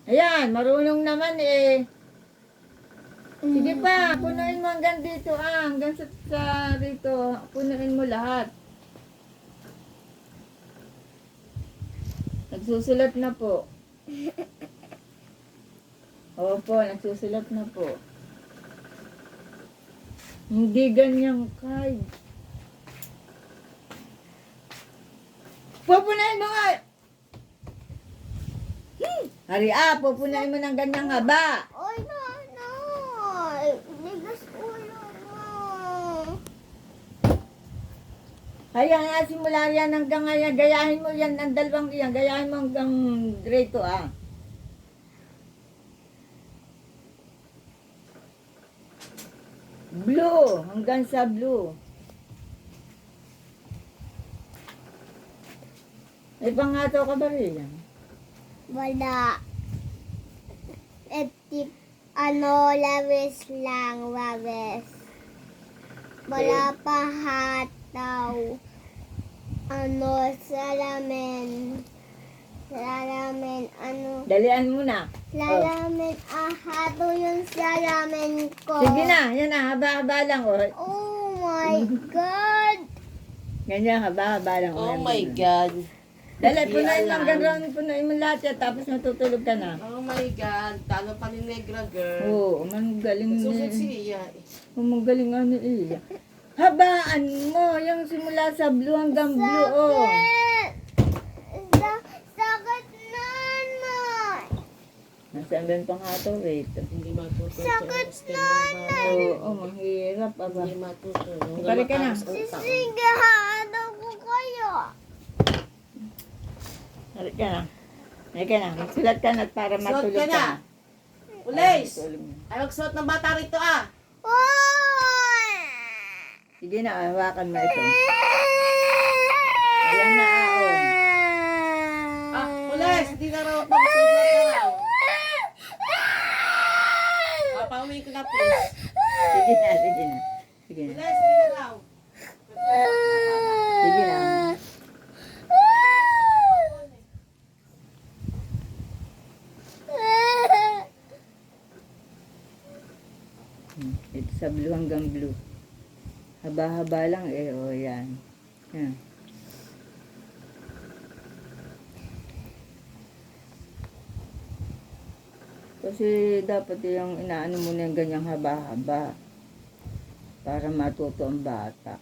Ayan, marunong naman eh. Sige pa, punuin mo hanggang dito hanggang sa rito. Punuin mo lahat. Nagsusulat na po. Opo, nagsusulat na po. Hindi ganyan kay. Pupunain mo nga! Hurry up, pupunain mo ng ganyang haba. Oy, nanay. Ligas ulo mo. Kaya nga simula yan hanggang ngayon, gayahin mo yan ang dalawang iyan, gayahin mo hanggang grade 2 Blue, hanggang sa blue. May pangato ka ba rin? Wala. Lawis lang, wawes. Wala pa hataw. Salamin. Salamin, Dalian mo na. salamin, hato yung salamin ko. Sige na, yan na, haba-haba lang. Oh my God! Ganyan, haba-haba lang. Oh my God. Dali, punain Di lang, alam. gano'n, punain mo lahat yan, tapos matutulog ka na. Oh my God. Talo pa ni Negra, girl. Oo, magaling Susot ni. siya. Magaling nga ni Iya. Habaan mo, yung simula sa blue hanggang blue, oh. Sakit, nanay! Nasaan ba yung panghato, wait. Hindi matuto. Sakit, Oo, mahirap, aba. Hindi matuto. Balik ka na. Sisigahan ako kayo. Halika ka na. Halika na, magsulat ka na para Suot matulog ka ka na. na. Ulis! Matulog na. Ay, magsuot ng bata rito ah. Oy! Sige na, hawakan mo ito. Ayan na, oh. Ah, Ulis! Hindi na raw pagsuot na raw. Pauwiin ko na please. Sige na, sige na. Sige na. Ulis, hindi na raw. Sige na. Ito sa blue hanggang blue. Haba-haba lang eh, oh, yan. Yan. Kasi dapat yung inaano mo na yung ganyang haba-haba para matuto ang bata.